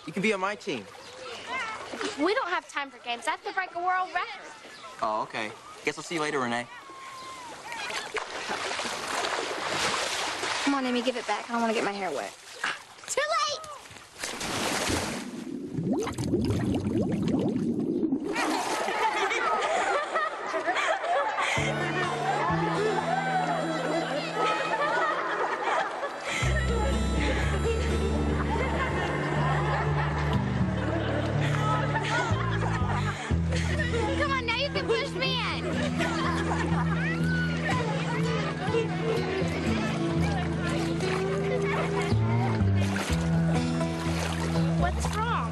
You can be on my team. We don't have time for games. I have to break a world record. Oh, okay. Guess I'll see you later, Rene. Come on, Amy, give it back. I don't want to get my hair wet. Too late! Come on, now you can push me in. What's wrong?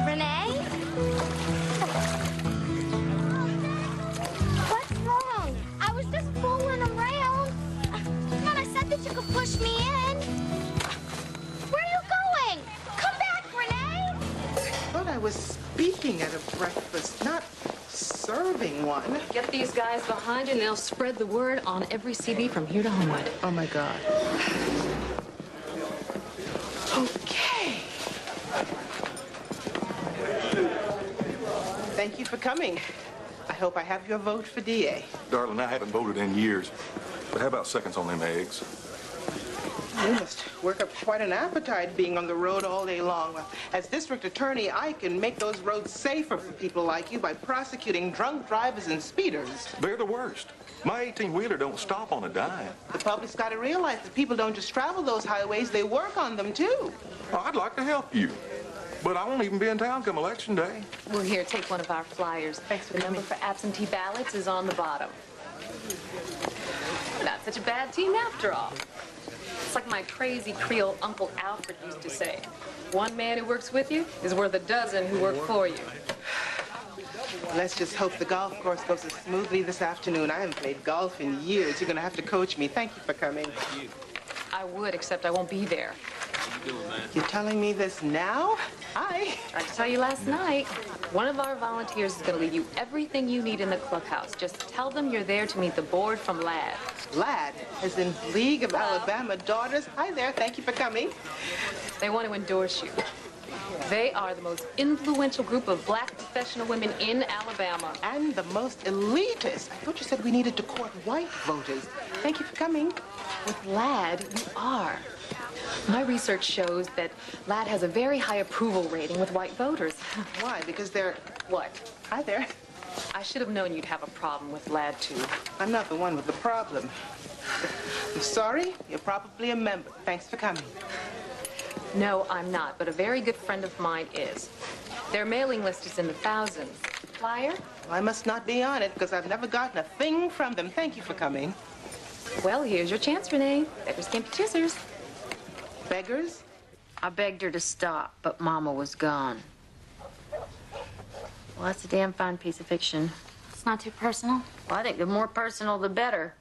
Rene? What's wrong? I was just fooling around. Come on, I said that you could push me in. Where are you going? Come back, Rene. I thought I was speaking at a breakfast, not serving one. Get these guys behind you and they'll spread the word on every CD from here to Homewood. Oh, my God. Okay. Thank you for coming. I hope I have your vote for DA. Darling, I haven't voted in years. But how about seconds on them eggs? You must work up quite an appetite being on the road all day long. Well, as district attorney, I can make those roads safer for people like you by prosecuting drunk drivers and speeders. They're the worst. My 18-wheeler don't stop on a dime. The public's got to realize that people don't just travel those highways, they work on them, too. Oh, I'd like to help you. But I won't even be in town come election day. Well, here, take one of our flyers. Thanks for the coming. number for absentee ballots is on the bottom. Not such a bad team after all. It's like my crazy Creole Uncle Alfred used to say. One man who works with you is worth a dozen who work for you. Let's just hope the golf course goes as smoothly this afternoon. I haven't played golf in years. You're going to have to coach me. Thank you for coming. I would, except I won't be there. You're telling me this now? Hi. Tried to tell you last night. One of our volunteers is going to leave you everything you need in the clubhouse. Just tell them you're there to meet the board from LAD. LAD, as in League of Alabama Daughters. Hi there. Thank you for coming. They want to endorse you. They are the most influential group of black professional women in Alabama. And the most elitist. I thought you said we needed to court white voters. Thank you for coming. With LAD, you are. My research shows that LAD has a very high approval rating with white voters. Why? Because they're... What? Hi there. I should have known you'd have a problem with LAD, too. I'm not the one with the problem. I'm sorry. You're probably a member. Thanks for coming. No, I'm not, but a very good friend of mine is. Their mailing list is in the thousands. Flyer? Well, I must not be on it because I've never gotten a thing from them. Thank you for coming. Well, here's your chance, Rene. Beggars can't be choosers. Beggars? I begged her to stop, but Mama was gone. Well, that's a damn fine piece of fiction. It's not too personal. Well, I think the more personal, the better.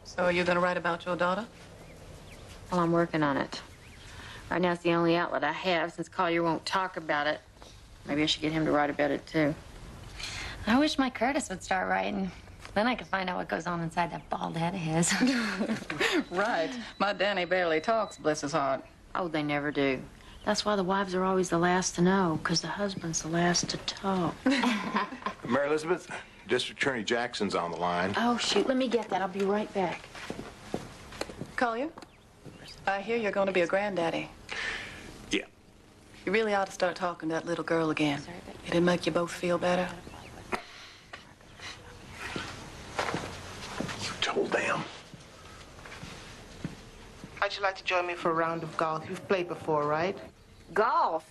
So are you going to write about your daughter? Well, I'm working on it. Right now, it's the only outlet I have since Collier won't talk about it. Maybe I should get him to write about it, too. I wish my Curtis would start writing. Then I could find out what goes on inside that bald head of his. Right. My Danny barely talks, bless his heart. Oh, they never do. That's why the wives are always the last to know, because the husband's the last to talk. Mary Elizabeth, District Attorney Jackson's on the line. Oh, shoot. Let me get that. I'll be right back. Collier, I hear you're going to be a granddaddy. Yeah. You really ought to start talking to that little girl again. It'd make you both feel better. You told them. How'd you like to join me for a round of golf? You've played before, right? Golf?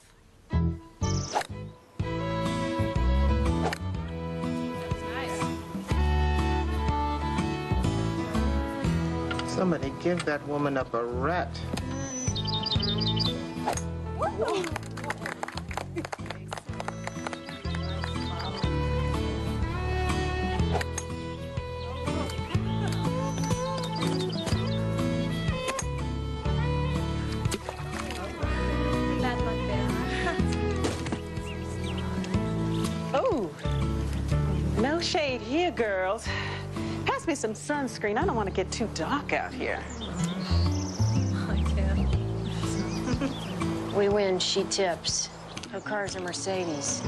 Somebody give that woman a barrette. Oh, no shade here, girls. Pass me some sunscreen. I don't want to get too dark out here. I can. We win, she tips. Her car's a Mercedes.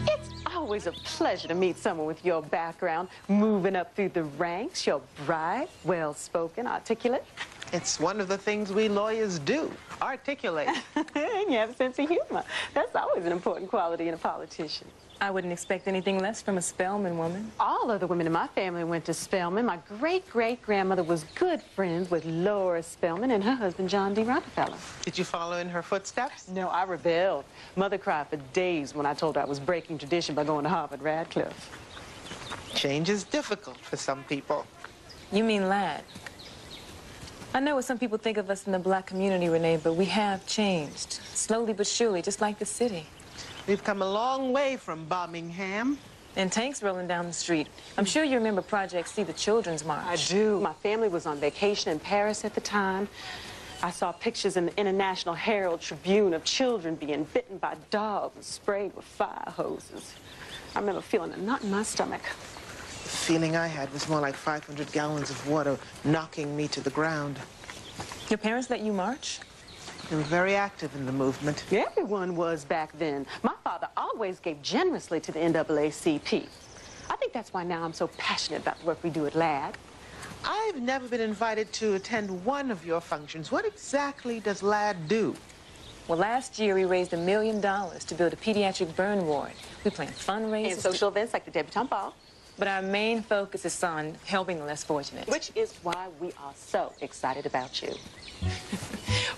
It's always a pleasure to meet someone with your background, moving up through the ranks. You're bright, well-spoken, articulate. It's one of the things we lawyers do, articulate. And you have a sense of humor. That's always an important quality in a politician. I wouldn't expect anything less from a Spelman woman. All of the women in my family went to Spelman. My great-great-grandmother was good friends with Laura Spelman and her husband, John D. Rockefeller. Did you follow in her footsteps? No, I rebelled. Mother cried for days when I told her I was breaking tradition by going to Harvard Radcliffe. Change is difficult for some people. You mean lad? I know what some people think of us in the black community, Rene, but we have changed. Slowly but surely, just like the city. We've come a long way from Birmingham. And tanks rolling down the street. I'm sure you remember Project C, the Children's March. I do. My family was on vacation in Paris at the time. I saw pictures in the International Herald Tribune of children being bitten by dogs and sprayed with fire hoses. I remember feeling a knot in my stomach. The feeling I had was more like 500 gallons of water knocking me to the ground. Your parents let you march? They were very active in the movement. Everyone was back then. My father always gave generously to the NAACP. I think that's why now I'm so passionate about the work we do at LAD. I've never been invited to attend one of your functions. What exactly does LAD do? Well, last year we raised $1 million to build a pediatric burn ward. We plan fundraisers And social events like the debutante ball. But our main focus is on helping the less fortunate. Which is why we are so excited about you.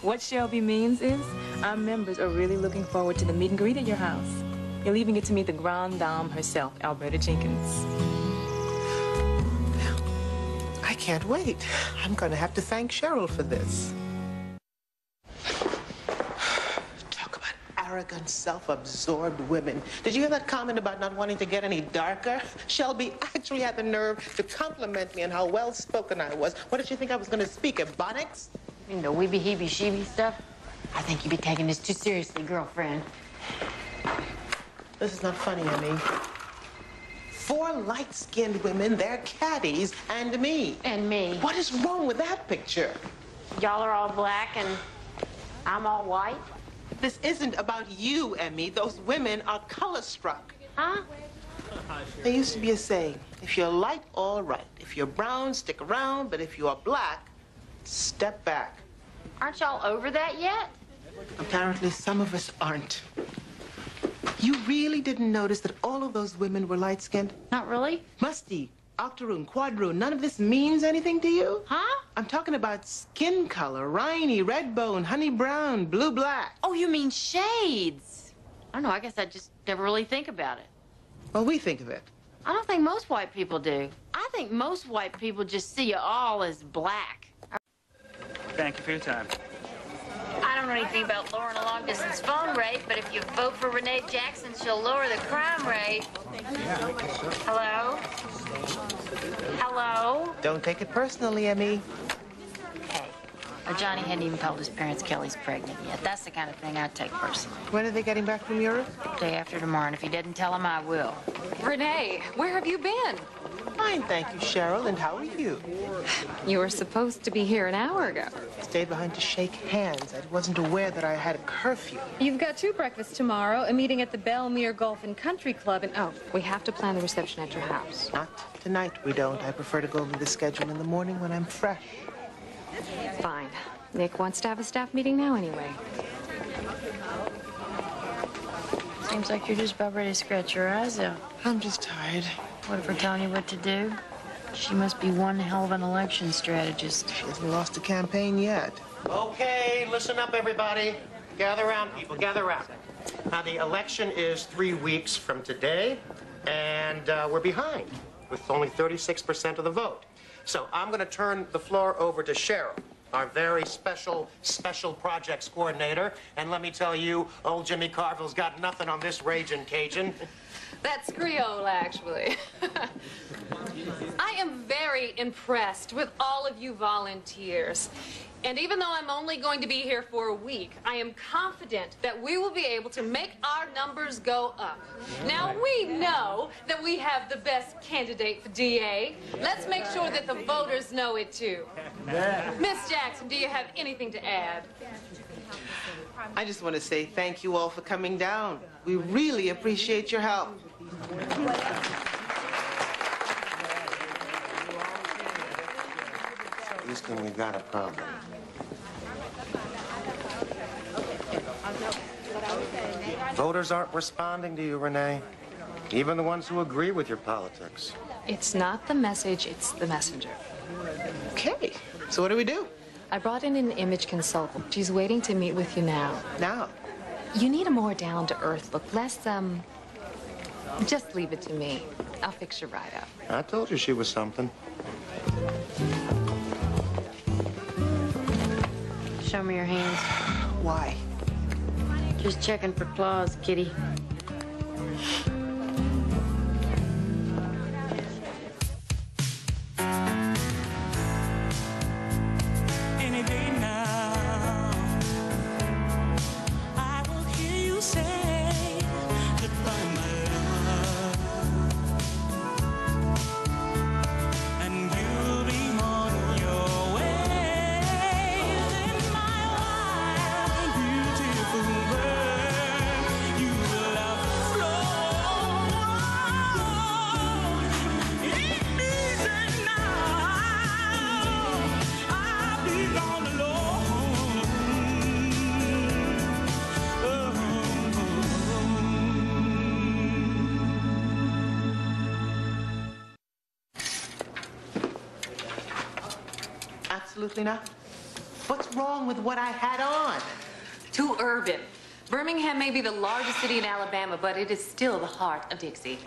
What Shelby means is our members are really looking forward to the meet and greet at your house. You're leaving it to meet the grande dame herself, Alberta Jenkins. I can't wait. I'm going to have to thank Cheryl for this. Talk about arrogant, self-absorbed women. Did you hear that comment about not wanting to get any darker? Shelby actually had the nerve to compliment me on how well-spoken I was. What did you think I was going to speak, Ebonics? You know, weeby-heeby-sheeby stuff. I think you be taking this too seriously, girlfriend. This is not funny, Emmy. 4 light-skinned women, their caddies, and me. And me. What is wrong with that picture? Y'all are all black and I'm all white. This isn't about you, Emmy. Those women are color-struck. Huh? There used to be a saying, if you're light, all right. If you're brown, stick around. But if you are black, step back. Aren't y'all over that yet? Apparently, some of us aren't. You really didn't notice that all of those women were light-skinned? Not really. Musty, octoroon, quadroon, none of this means anything to you? Huh? I'm talking about skin color, Rene, red bone, honey brown, blue black. Oh, you mean shades. I don't know, I guess I just never really think about it. Well, we think of it. I don't think most white people do. I think most white people just see you all as black. Thank you for your time. I don't know anything about lowering a long-distance phone rate, but if you vote for Rene Jackson, she'll lower the crime rate. Hello? Hello? Don't take it personally, Emmy. Hey, Johnny hadn't even told his parents Kelly's pregnant yet. That's the kind of thing I'd take personally. When are they getting back from Europe? Day after tomorrow, and if he didn't tell him, I will. Renee, where have you been? Fine, thank you, Cheryl. And how are you? You were supposed to be here an hour ago. Stayed behind to shake hands. I wasn't aware that I had a curfew. You've got 2 breakfasts tomorrow, a meeting at the Belmere Golf and Country Club, and oh, we have to plan the reception at your house. Not tonight, we don't. I prefer to go over the schedule in the morning when I'm fresh. Fine. Nick wants to have a staff meeting now anyway. Seems like you're just about ready to scratch your eyes out. I'm just tired. What if we're telling you what to do? She must be one hell of an election strategist. She hasn't lost a campaign yet. Okay, listen up, everybody. Gather around, people, gather around. Now, the election is 3 weeks from today, and we're behind with only 36% of the vote. So I'm going to turn the floor over to Cheryl, our very special projects coordinator. And let me tell you, old Jimmy Carville's got nothing on this raging Cajun. That's Creole, actually. I am very impressed with all of you volunteers. And even though I'm only going to be here for a week, I am confident that we will be able to make our numbers go up. Now, we know that we have the best candidate for DA. Let's make sure that the voters know it, too. Miss Jackson. Jackson, do you have anything to add? I just want to say thank you all for coming down. We really appreciate your help. Houston, we've got a problem. Voters aren't responding to you, Rene. Even the ones who agree with your politics. It's not the message, it's the messenger. Okay, so what do we do? I brought in an image consultant. She's waiting to meet with you now. Now? You need a more down-to-earth look, less, just leave it to me. I'll fix you right up. I told you she was something. Show me your hands. Why? Just checking for claws, kitty. Any day now, I will hear you say goodbye, my love, and you'll be on your way. Then my wild, beautiful bird, you will have flown. Ain't easy now. I'll be gone alone. Absolutely not. What's wrong with what I had on? Too urban. Birmingham may be the largest city in Alabama, but it is still the heart of Dixie.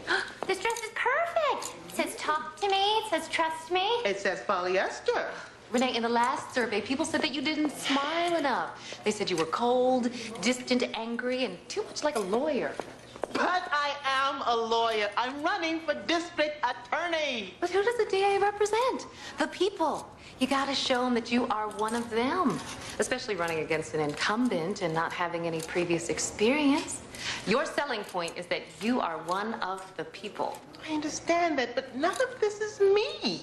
This dress is perfect. It says talk to me. It says trust me. It says polyester. Renee, in the last survey, people said that you didn't smile enough. They said you were cold, distant, angry, and too much like a lawyer. But I am a lawyer. I'm running for district attorney. But who does the DA represent? The people. You gotta show them that you are one of them, especially running against an incumbent and not having any previous experience. Your selling point is that you are one of the people. I understand that, but none of this is me.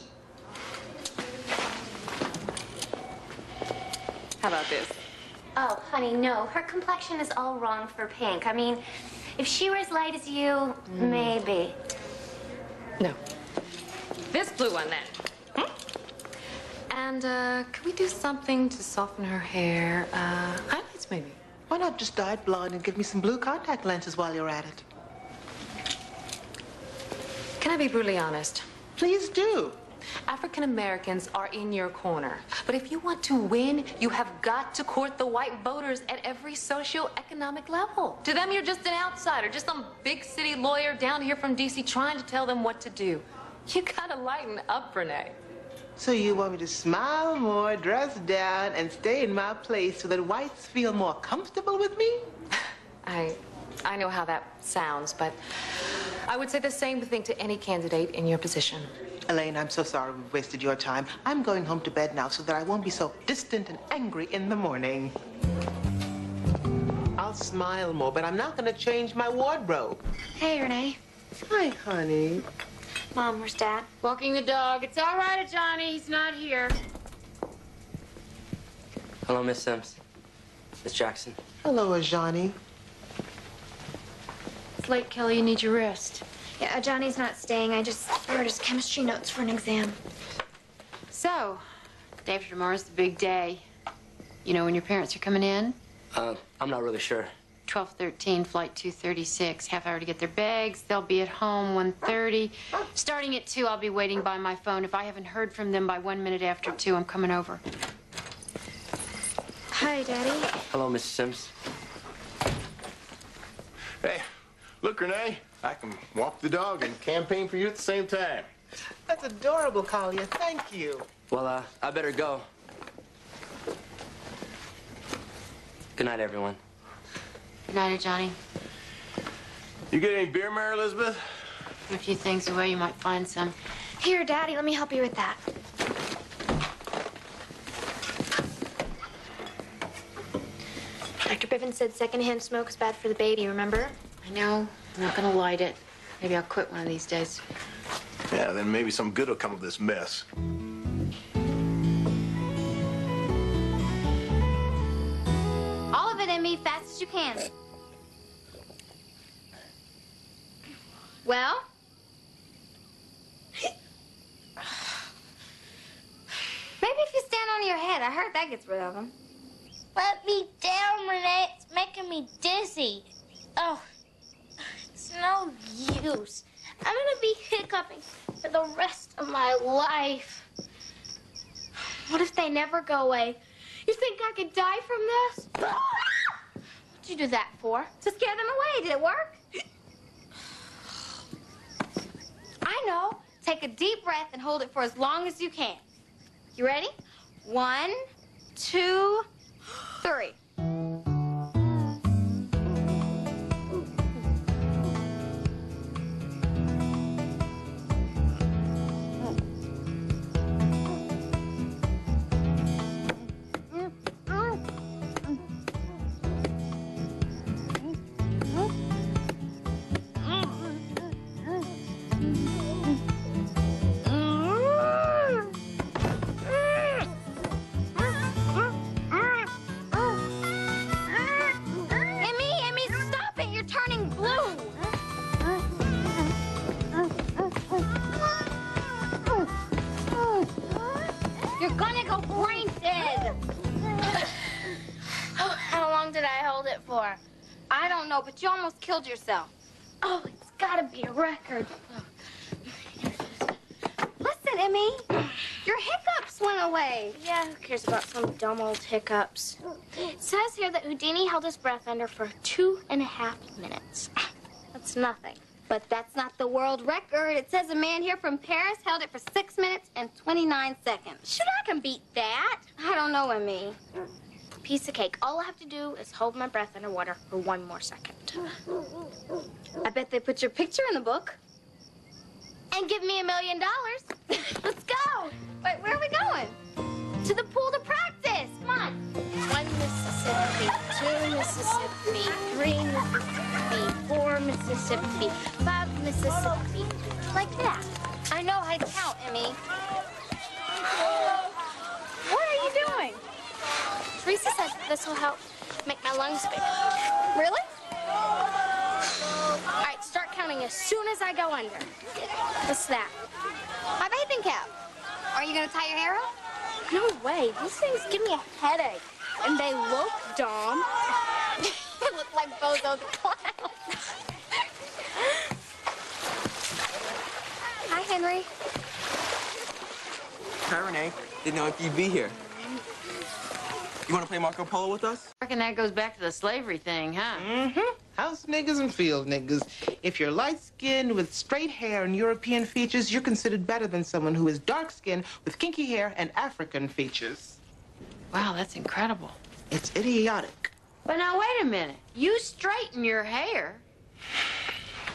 How about this? Oh, honey, no. Her complexion is all wrong for pink. I mean, if she were as light as you, maybe. No. This blue one, then. And, could we do something to soften her hair? Highlights, maybe. Why not just dye it blonde and give me some blue contact lenses while you're at it? Can I be brutally honest? Please do. African Americans are in your corner. But if you want to win, you have got to court the white voters at every socioeconomic level. To them, you're just an outsider, just some big city lawyer down here from D.C. trying to tell them what to do. You gotta lighten up, Rene. So you want me to smile more, dress down, and stay in my place so that whites feel more comfortable with me? I know how that sounds, but I would say the same thing to any candidate in your position. Elaine, I'm so sorry we've wasted your time. I'm going home to bed now so that I won't be so distant and angry in the morning. I'll smile more, but I'm not going to change my wardrobe. Hey, Renee. Hi, honey. Mom, where's Dad? Walking the dog. It's all right, Johnny. He's not here. Hello, Miss Sims. Miss Jackson. Hello, Johnny. It's late, Kelly. You need your rest. Yeah, Johnny's not staying. I just wrote his chemistry notes for an exam. So, day after tomorrow's the big day. You know when your parents are coming in? I'm not really sure. 12:13, flight 236. Half hour to get their bags. They'll be at home 1:30. Starting at 2, I'll be waiting by my phone. If I haven't heard from them by 1 minute after 2, I'm coming over. Hi, Daddy. Hello, Mrs. Sims. Hey, look, Rene, I can walk the dog and campaign for you at the same time. That's adorable, Collier. Thank you. Well, I better go. Good night, everyone. Good night, Johnny. You get any beer, Mary Elizabeth? Put a few things away. You might find some. Here, Daddy, let me help you with that. Dr. Bivens said secondhand smoke is bad for the baby, remember? I know. I'm not going to light it. Maybe I'll quit one of these days. Yeah, then maybe some good will come of this mess. Emmy, fast as you can. Well? Maybe if you stand on your head. I heard that gets rid of them. Let me down, Rene. It's making me dizzy. Oh, it's no use. I'm gonna be hiccuping for the rest of my life. What if they never go away? You think I could die from this? What'd you do that for? To scare them away. Did it work? I know. Take a deep breath and hold it for as long as you can. You ready? 1, 2, 3. You're gonna go brain dead. How long did I hold it for? I don't know, but you almost killed yourself. Oh, it's gotta be a record. Listen, Emmy, your hiccups went away. Yeah, who cares about some dumb old hiccups? It says here that Houdini held his breath under for 2.5 minutes. That's nothing. But that's not the world record. It says a man here from Paris held it for 6 minutes and 29 seconds. Sure, I can beat that. I don't know, Emmy. Piece of cake. All I have to do is hold my breath underwater for 1 more second. I bet they put your picture in the book. And give me $1 million. Let's go. Wait, where are we going? To the pool to practice. Come on. 1 Mississippi, 2 Mississippi, 3 Mississippi, 4 Mississippi, 5 Mississippi. Like that. I know how to count, Emmy. What are you doing? Teresa says this will help make my lungs bigger. Really? All right, start counting as soon as I go under. What's that? My bathing cap. Are you going to tie your hair up? No way. These things give me a headache. And they look dumb. You look like Bozo the Clown. Hi, Henry. Hi, Rene. Didn't know if you'd be here. You want to play Marco Polo with us? I reckon that goes back to the slavery thing, huh? Mm-hmm. House niggas and field niggas. If you're light-skinned with straight hair and European features, you're considered better than someone who is dark-skinned with kinky hair and African features. Wow, that's incredible. It's idiotic. But now, wait a minute. You straighten your hair.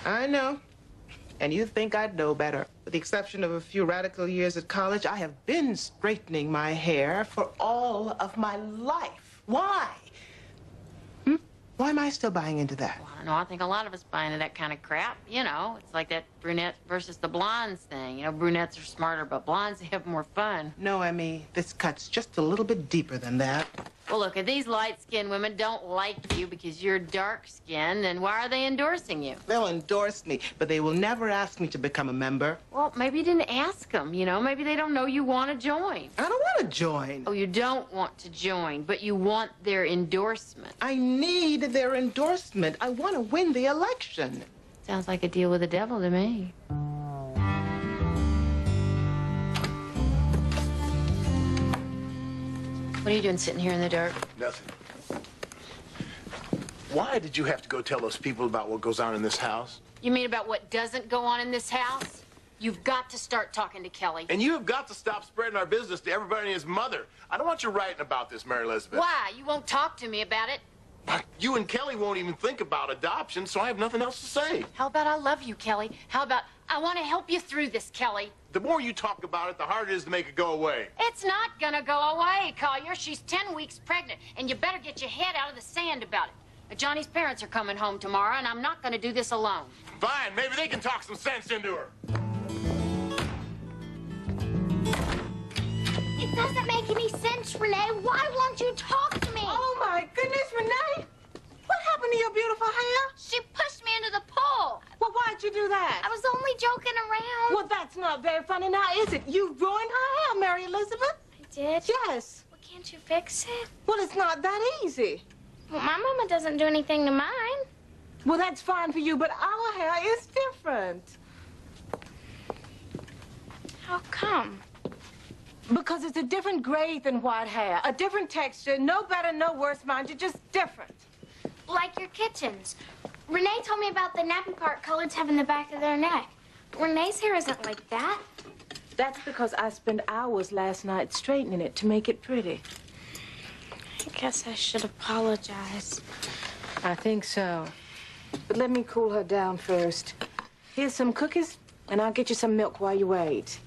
I know. And you think I'd know better. With the exception of a few radical years at college, I have been straightening my hair for all of my life. Why? Why am I still buying into that? Well, I don't know. I think a lot of us buy into that kind of crap. You know, it's like that brunette versus the blondes thing. You know, brunettes are smarter, but blondes have more fun. No, Emmy, this cuts just a little bit deeper than that. Well, look, if these light-skinned women don't like you because you're dark-skinned, then why are they endorsing you? They'll endorse me, but they will never ask me to become a member. Well, maybe you didn't ask them, you know? Maybe they don't know you want to join. I don't want to join. Oh, you don't want to join, but you want their endorsement. I need their endorsement. I want to win the election. Sounds like a deal with the devil to me. What are you doing sitting here in the dark? Nothing. Why did you have to go tell those people about what goes on in this house? You mean about what doesn't go on in this house? You've got to start talking to Kelly. And you have got to stop spreading our business to everybody and his mother. I don't want you writing about this, Mary Elizabeth. Why? You won't talk to me about it? You and Kelly won't even think about adoption, so I have nothing else to say. How about I love you, Kelly? How about I want to help you through this, Kelly? The more you talk about it, the harder it is to make it go away. It's not gonna go away, Collier. She's 10 weeks pregnant, and you better get your head out of the sand about it. Johnny's parents are coming home tomorrow, and I'm not gonna do this alone. Fine, maybe they can talk some sense into her. It doesn't make any sense, Rene. Why won't you talk to me? Oh, my goodness, Rene. not very funny now, is it? You ruined her hair, Mary Elizabeth. I did? Yes. Well, can't you fix it? Well, it's not that easy. Well, my mama doesn't do anything to mine. Well, that's fine for you, but our hair is different. How come? Because it's a different grade than white hair, a different texture, no better, no worse, mind you, just different. Like your kittens. Renee told me about the nappy part coloreds have in the back of their neck. Renee's hair isn't like that. That's because I spent hours last night straightening it to make it pretty. I guess I should apologize. I think so. But let me cool her down first. Here's some cookies, and I'll get you some milk while you wait.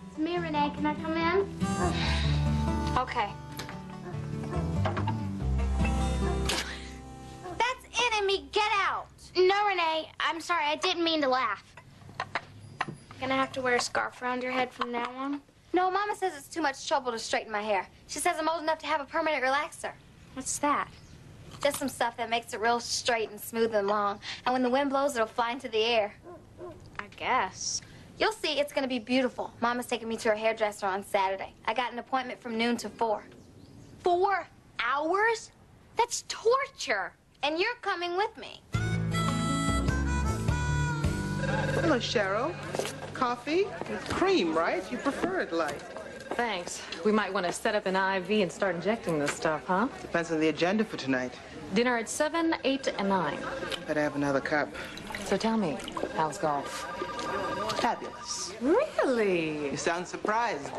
It's me, Renee. Can I come in? Okay. That's enemy. Get out. No, Renee. I'm sorry. I didn't mean to laugh. Gonna have to wear a scarf around your head from now on? No, Mama says it's too much trouble to straighten my hair. She says I'm old enough to have a permanent relaxer. What's that? Just some stuff that makes it real straight and smooth and long. And when the wind blows, it'll fly into the air. I guess. You'll see, it's gonna be beautiful. Mama's taking me to her hairdresser on Saturday. I got an appointment from noon to 4. 4 hours? That's torture. And you're coming with me. Hello, Cheryl. Coffee with cream, right? You prefer it light. Thanks. We might want to set up an IV and start injecting this stuff, huh? Depends on the agenda for tonight. Dinner at 7, 8, and 9. Better have another cup. So tell me, how's golf? Fabulous. Really? You sound surprised.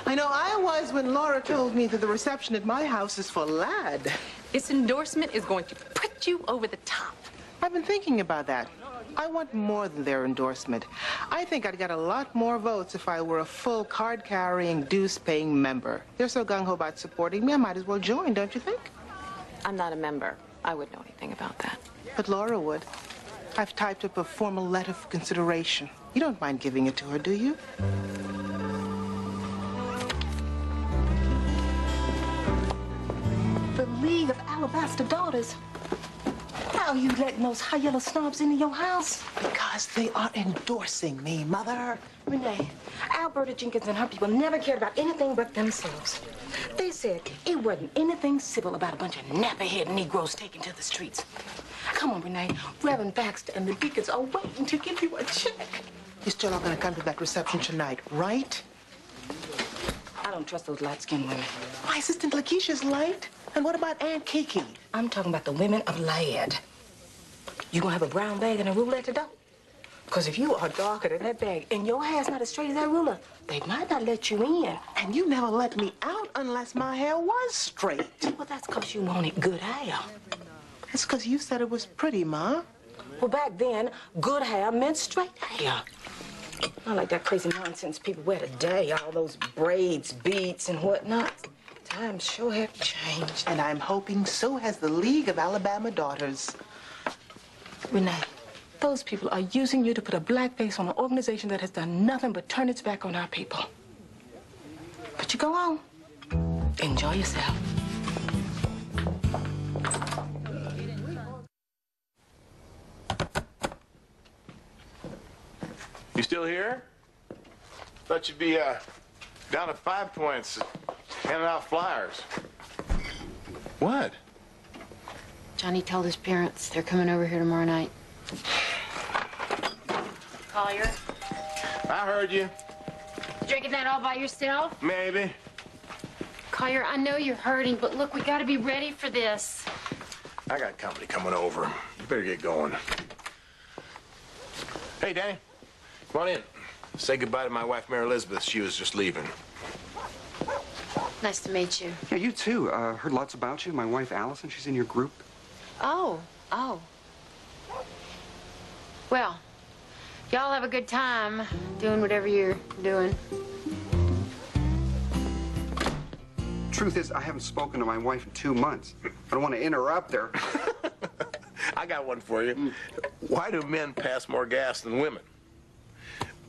I know I was when Laura told me that the reception at my house is for lad. This endorsement is going to put you over the top. I've been thinking about that. I want more than their endorsement. I think I'd get a lot more votes if I were a full card-carrying, dues-paying member. They're so gung-ho about supporting me, I might as well join, don't you think? I'm not a member. I wouldn't know anything about that. But Laura would. I've typed up a formal letter for consideration. You don't mind giving it to her, do you? The League of Alabaster Daughters. How are you letting those high yellow snobs into your house? Because they are endorsing me, Mother. Renee, Alberta Jenkins and her people never cared about anything but themselves. They said it wasn't anything civil about a bunch of nappy-head Negroes taken to the streets. Come on, Renee. Reverend Baxter and the deacons are waiting to give you a check. You're still not going to come to that reception tonight, right? I don't trust those light-skinned women. My assistant Lakeisha's light. And what about Aunt Kiki? I'm talking about the women of Lad. You gonna have a brown bag and a ruler at the door? Because if you are darker than that bag and your hair's not as straight as that ruler, they might not let you in. And you never let me out unless my hair was straight. Well, that's because you wanted good hair. That's because you said it was pretty, Ma. Well, back then, good hair meant straight hair. Not like that crazy nonsense people wear today, all those braids, beads, and whatnot. Times sure have changed. And I'm hoping so has the League of Alabama Daughters. Renee, those people are using you to put a black face on an organization that has done nothing but turn its back on our people. But you go on. Enjoy yourself. You still here? Thought you'd be down at 5 Points handing out flyers. What? Johnny told his parents they're coming over here tomorrow night. Collier? I heard you. Drinking that all by yourself? Maybe. Collier, I know you're hurting, but look, we gotta be ready for this. I got company coming over. You better get going. Hey, Danny. Come on in. Say goodbye to my wife, Mary Elizabeth. She was just leaving. Nice to meet you. Yeah, you too. Heard lots about you. My wife, Allison, she's in your group. Oh. Well, y'all have a good time doing whatever you're doing. Truth is, I haven't spoken to my wife in 2 months. I don't want to interrupt her. I got one for you. Why do men pass more gas than women?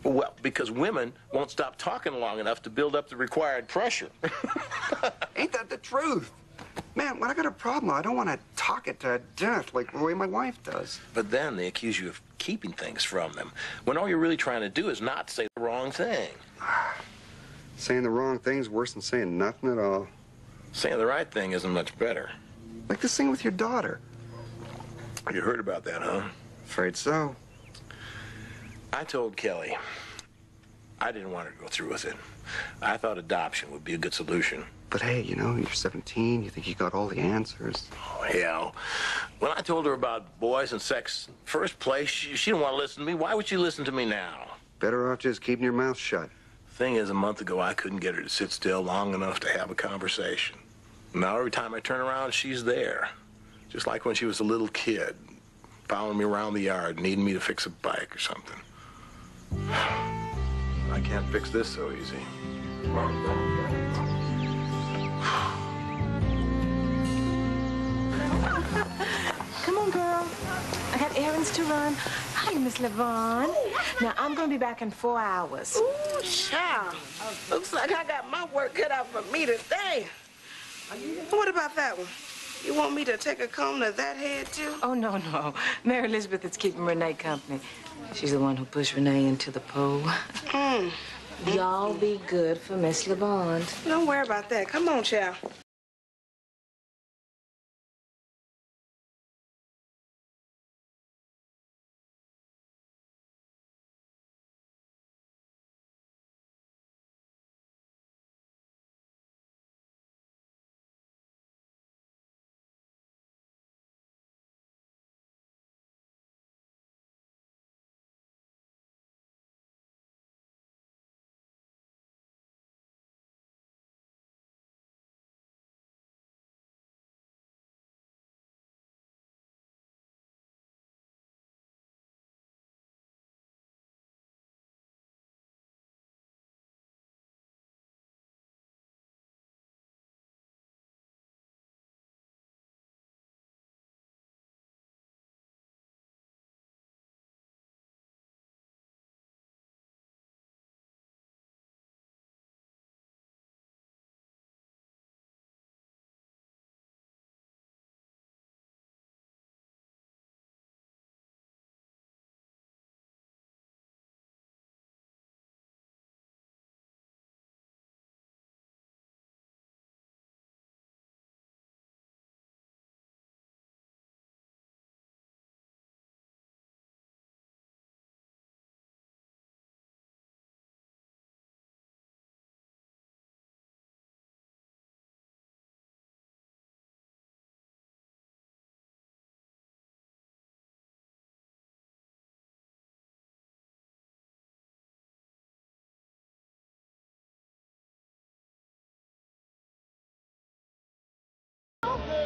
Well, because women won't stop talking long enough to build up the required pressure. Ain't that the truth? Man, when I got a problem, I don't want to talk it to death like the way my wife does. But then they accuse you of keeping things from them, when all you're really trying to do is not say the wrong thing. Saying the wrong thing's worse than saying nothing at all. Saying the right thing isn't much better. Like this thing with your daughter. You heard about that, huh? Afraid so. I told Kelly I didn't want her to go through with it. I thought adoption would be a good solution. But hey, you know, you're 17. You think you got all the answers. Oh, hell. When I told her about boys and sex first place, she didn't want to listen to me. Why would she listen to me now? Better off just keeping your mouth shut. Thing is, a month ago, I couldn't get her to sit still long enough to have a conversation. Now, every time I turn around, she's there. Just like when she was a little kid, following me around the yard, needing me to fix a bike or something. I can't fix this so easy. Come on, girl. I got errands to run. Hi, Miss Levon. Now, I'm going to be back in 4 hours. Ooh, child. Looks like I got my work cut out for me today. What about that one? You want me to take a comb to that head, too? Oh, no. Mary Elizabeth is keeping Rene company. She's the one who pushed Rene into the pool. Y'all be good for Miss Levon. Don't worry about that. Come on, child.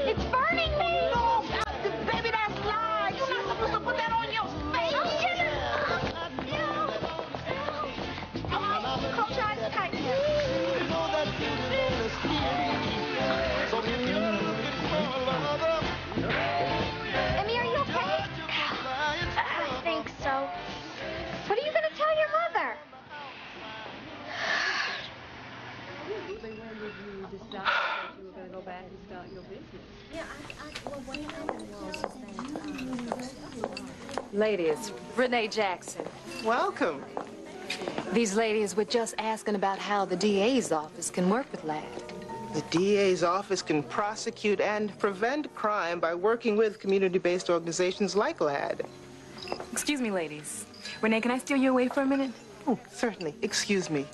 It's burning me! No, baby, that's lies. You're not supposed to put that on your face. Come try to tighten it. Emmy, are you okay? I think so. What are you going to tell your mother? Ladies, Rene Jackson. Welcome. These ladies were just asking about how the DA's office can work with LAD. The DA's office can prosecute and prevent crime by working with community-based organizations like LAD. Excuse me, ladies. Rene, can I steal you away for a minute? Oh, certainly. Excuse me.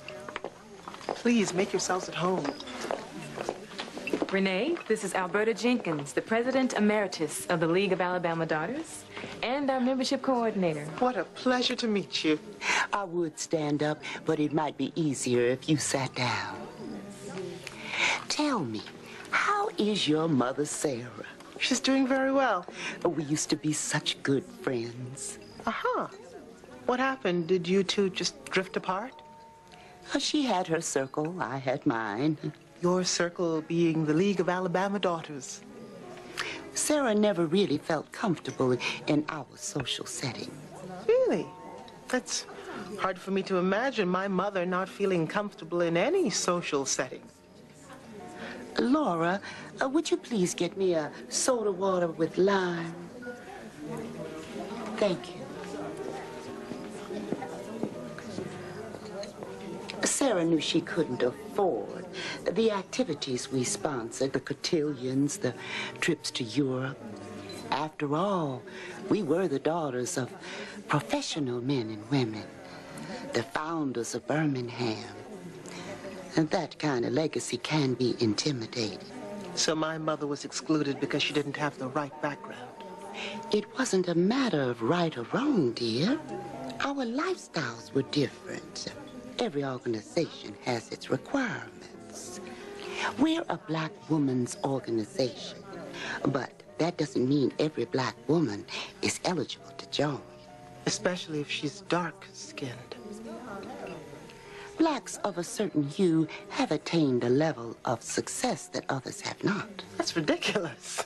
Please make yourselves at home. Rene, this is Alberta Jenkins, the President Emeritus of the League of Alabama Daughters and our membership coordinator. What a pleasure to meet you. I would stand up, but it might be easier if you sat down. Tell me, how is your mother, Sarah? She's doing very well. We used to be such good friends. Uh-huh. What happened? Did you two just drift apart? She had her circle, I had mine. Your circle being the League of Alabama Daughters. Sarah never really felt comfortable in our social setting. Really? That's hard for me to imagine my mother not feeling comfortable in any social setting. Laura, would you please get me a soda water with lime? Thank you. Sarah knew she couldn't afford the activities we sponsored, the cotillions, the trips to Europe. After all, we were the daughters of professional men and women, the founders of Birmingham. And that kind of legacy can be intimidating. So my mother was excluded because she didn't have the right background. It wasn't a matter of right or wrong, dear. Our lifestyles were different. Every organization has its requirements. We're a black woman's organization, but that doesn't mean every black woman is eligible to join. Especially if she's dark-skinned. Blacks of a certain hue have attained a level of success that others have not. That's ridiculous.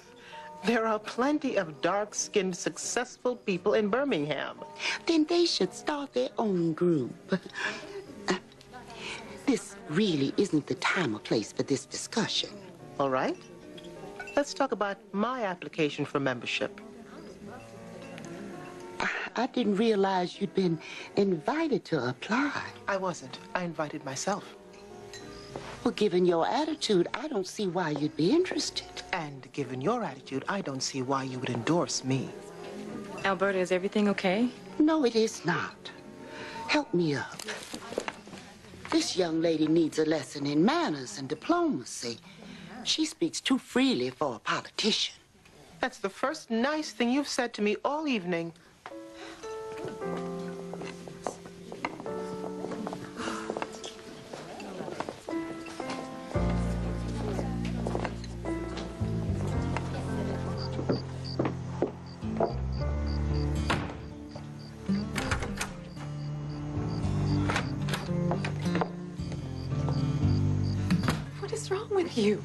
There are plenty of dark-skinned, successful people in Birmingham. Then they should start their own group. This really isn't the time or place for this discussion. All right. Let's talk about my application for membership. I didn't realize you'd been invited to apply. I wasn't. I invited myself. Well, given your attitude, I don't see why you'd be interested. And given your attitude, I don't see why you would endorse me. Alberta, is everything okay? No, it is not. Help me up. This young lady needs a lesson in manners and diplomacy. She speaks too freely for a politician. That's the first nice thing you've said to me all evening. What is wrong with you?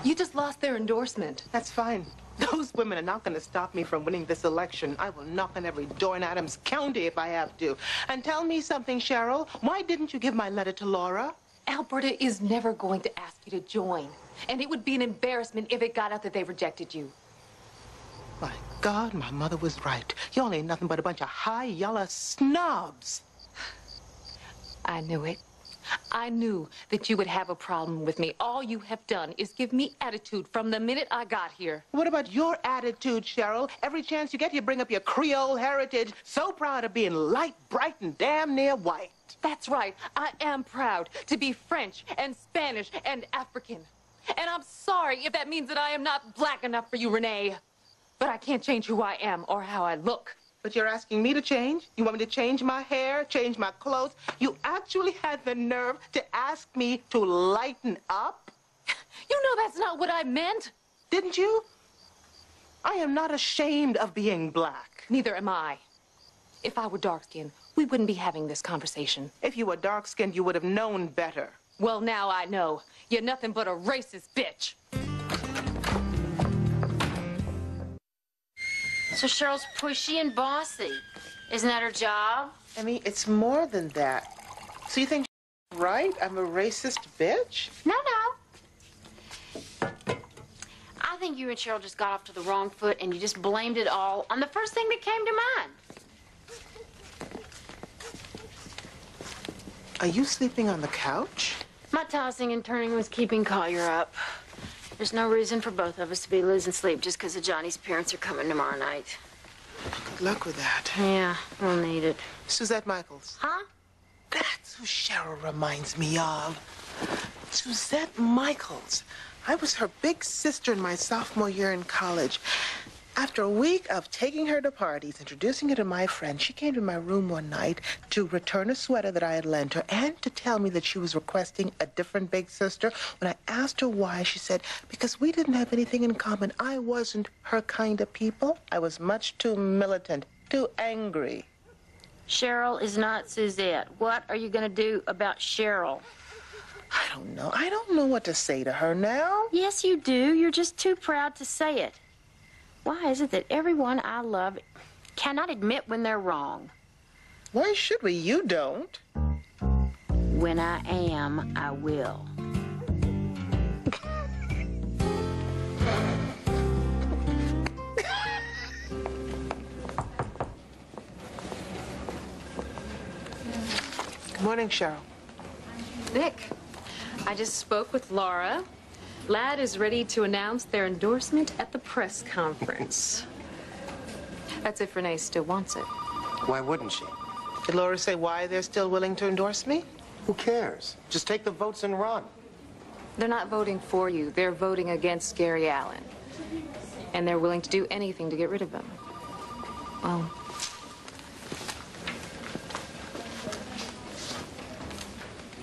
You just lost their endorsement. That's fine. Those women are not going to stop me from winning this election. I will knock on every door in Adams County if I have to. And tell me something, Cheryl. Why didn't you give my letter to Laura? Alberta is never going to ask you to join. And it would be an embarrassment if it got out that they rejected you. My God, my mother was right. You all ain't nothing but a bunch of high yellow snobs. I knew it. I knew that you would have a problem with me. All you have done is give me attitude from the minute I got here. What about your attitude, Cheryl? Every chance you get, you bring up your Creole heritage. So proud of being light, bright, and damn near white. That's right. I am proud to be French and Spanish and African. And I'm sorry if that means that I am not black enough for you, Rene. But I can't change who I am or how I look. But you're asking me to change? You want me to change my hair, change my clothes? You actually had the nerve to ask me to lighten up? You know that's not what I meant. Didn't you? I am not ashamed of being black. Neither am I. If I were dark-skinned, we wouldn't be having this conversation. If you were dark-skinned, you would have known better. Well, now I know. You're nothing but a racist bitch. So Cheryl's pushy and bossy. Isn't that her job? I mean, it's more than that. So you think she's right? I'm a racist bitch? No. I think you and Cheryl just got off to the wrong foot and you just blamed it all on the first thing that came to mind. Are you sleeping on the couch? My tossing and turning was keeping Collier up. There's no reason for both of us to be losing sleep just because of Johnny's parents are coming tomorrow night. Good luck with that. Yeah, we'll need it. Suzette Michaels. Huh? That's who Cheryl reminds me of. Suzette Michaels. I was her big sister in my sophomore year in college. After a week of taking her to parties, introducing her to my friends, she came to my room one night to return a sweater that I had lent her and to tell me that she was requesting a different big sister. When I asked her why, she said, because we didn't have anything in common. I wasn't her kind of people. I was much too militant, too angry. Cheryl is not Suzette. What are you going to do about Cheryl? I don't know. I don't know what to say to her now. Yes, you do. You're just too proud to say it. Why is it that everyone I love cannot admit when they're wrong? Why should we? You don't. When I am, I will. Morning, Cheryl. Vic, I just spoke with Laura. Ladd is ready to announce their endorsement at the press conference. That's if Rene still wants it. Why wouldn't she? Did Laura say why they're still willing to endorse me? Who cares? Just take the votes and run. They're not voting for you. They're voting against Gary Allen. And they're willing to do anything to get rid of him. Well,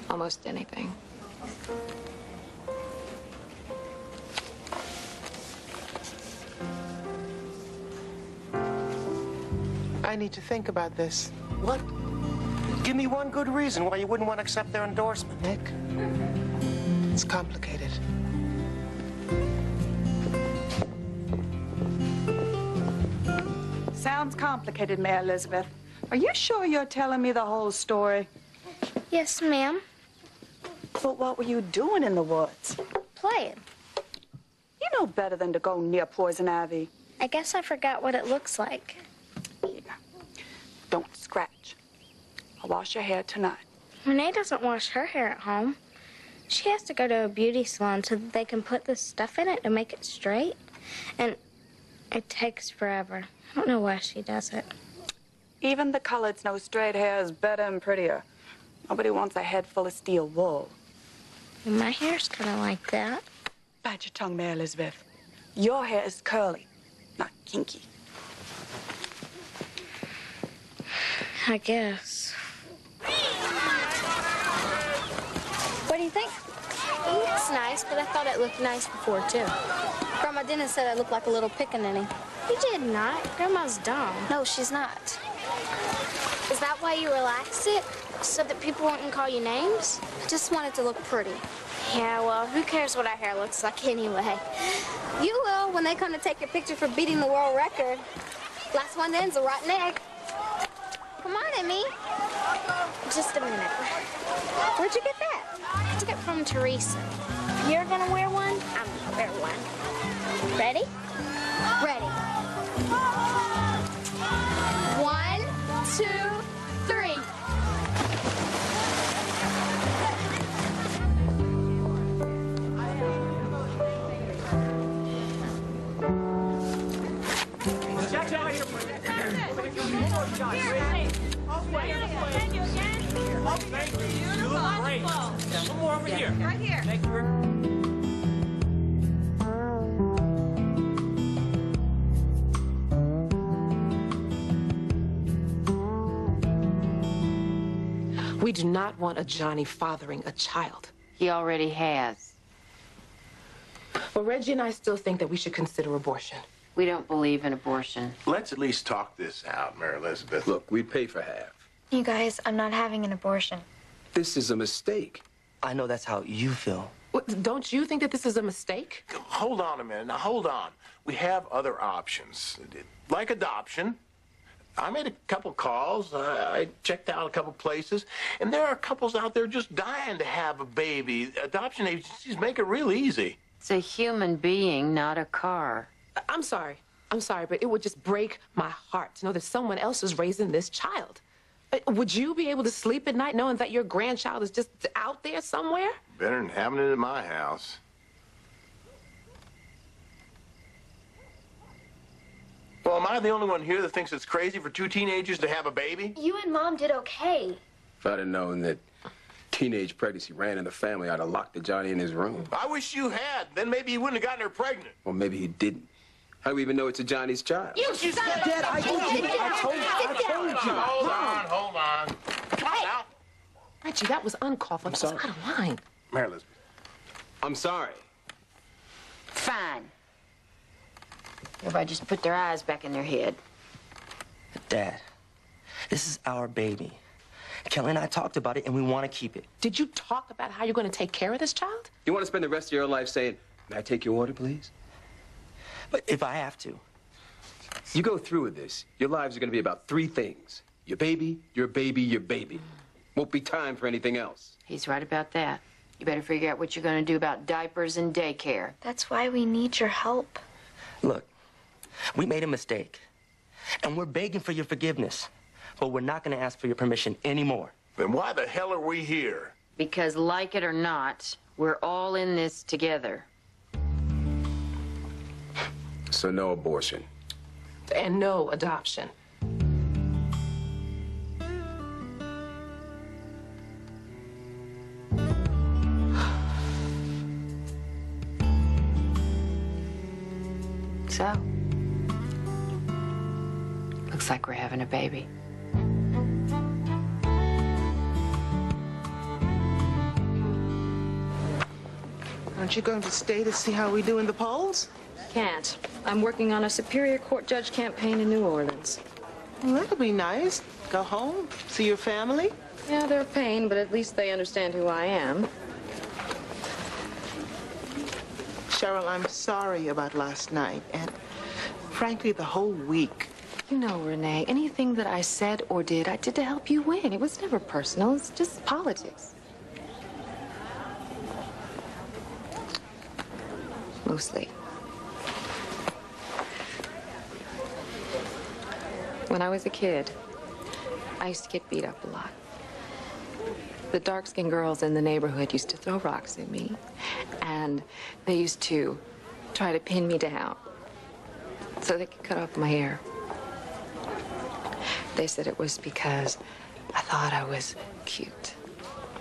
almost anything. I need to think about this. What? Give me one good reason why you wouldn't want to accept their endorsement. Nick, it's complicated. Sounds complicated, Mayor Elizabeth. Are you sure you're telling me the whole story? Yes, ma'am. But what were you doing in the woods? Playing. You know better than to go near poison ivy. I guess I forgot what it looks like. Don't scratch. I'll wash your hair tonight. Rene doesn't wash her hair at home. She has to go to a beauty salon so that they can put this stuff in it to make it straight. And it takes forever. I don't know why she does it. Even the coloreds know straight hair is better and prettier. Nobody wants a head full of steel wool. My hair's kind of like that. Bite your tongue, Mayor Elizabeth. Your hair is curly, not kinky. I guess. What do you think? It looks nice, but I thought it looked nice before, too. Grandma Dennis said I looked like a little pickaninny. You did not. Grandma's dumb. No, she's not. Is that why you relaxed it? So that people wouldn't call you names? I just wanted to look pretty. Yeah, well, who cares what our hair looks like anyway? You will when they come to take your picture for beating the world record. Last one then's a rotten egg. Come on, Emmy. Just a minute. Where'd you get that? I took it from Teresa. If you're gonna wear one, I'm gonna wear one. Ready? Ready. 1, 2, 3. One more over here. Right here. Thank you. We do not want a Johnny fathering a child. He already has. Well, Reggie and I still think that we should consider abortion. We don't believe in abortion. Let's at least talk this out, Mary Elizabeth. Look, we'd pay for half. You guys, I'm not having an abortion. This is a mistake. I know that's how you feel. Don't you think that this is a mistake? Hold on a minute. Now, hold on. We have other options, like adoption. I made a couple calls. I checked out a couple places. And there are couples out there just dying to have a baby. Adoption agencies make it real easy. It's a human being, not a car. I'm sorry, but it would just break my heart to know that someone else is raising this child. Would you be able to sleep at night knowing that your grandchild is just out there somewhere? Better than having it at my house. Well, am I the only one here that thinks it's crazy for two teenagers to have a baby? You and Mom did okay. If I'd have known that teenage pregnancy ran in the family, I'd have locked the Johnny in his room. I wish you had. Then maybe he wouldn't have gotten her pregnant. Or maybe he didn't. How do we even know it's a Johnny's child? You son of a... Dad, I told you. Hold on. Come on now. Reggie, that was uncalled for. I'm sorry. Out of line. Mary Elizabeth. I'm sorry. Fine. Everybody just put their eyes back in their head. Dad, this is our baby. Kelly and I talked about it, and we want to keep it. Did you talk about how you're going to take care of this child? You want to spend the rest of your life saying, "May I take your order, please?" But if I have to. You go through with this, your lives are going to be about three things. Your baby, your baby, your baby. Won't be time for anything else. He's right about that. You better figure out what you're going to do about diapers and daycare. That's why we need your help. Look, we made a mistake, and we're begging for your forgiveness, but we're not going to ask for your permission anymore. Then why the hell are we here? Because, like it or not, we're all in this together. So no abortion. And no adoption. So, looks like we're having a baby. Aren't you going to stay to see how we do in the polls? Can't. I'm working on a Superior Court judge campaign in New Orleans. Well, that'll be nice. Go home, see your family. Yeah, they're a pain, but at least they understand who I am. Cheryl, I'm sorry about last night, and frankly, the whole week. You know, Rene, anything that I said or did, I did to help you win. It was never personal. It's just politics. Mostly. When I was a kid, I used to get beat up a lot. The dark-skinned girls in the neighborhood used to throw rocks at me, and they used to try to pin me down so they could cut off my hair. They said it was because I thought I was cute.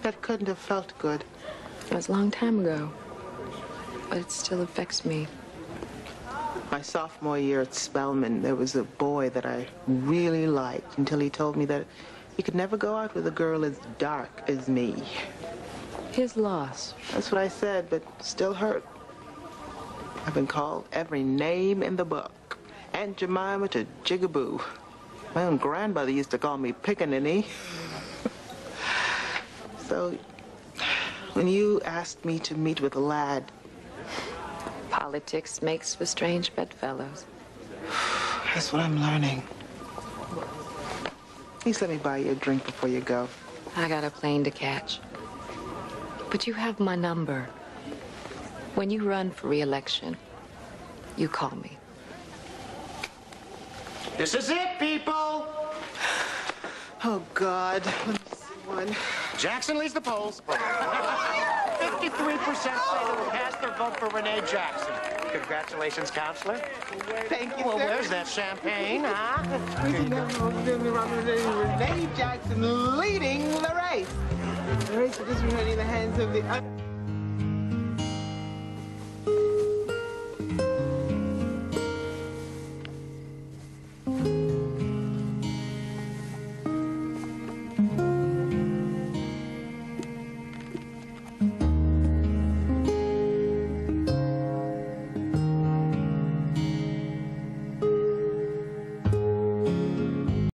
That couldn't have felt good. It was a long time ago, but it still affects me. My sophomore year at Spelman, there was a boy that I really liked until he told me that he could never go out with a girl as dark as me. His loss. That's what I said, but still hurt. I've been called every name in the book. Aunt Jemima to Jigaboo. My own grandmother used to call me Pickaninny. So, when you asked me to meet with a lad, Politics makes for strange bedfellows. that's what I'm learning. Please let me buy you a drink before you go. I got a plane to catch. But you have my number. When you run for re-election, you call me. This is it, people. Oh, God. Let me see one. Jackson leads the polls. 53% say they will cast their vote for Rene Jackson. Congratulations, counselor. Thank you, Well, sir. where's that champagne, huh? Rene Jackson leading the race. The race is really in the hands of the...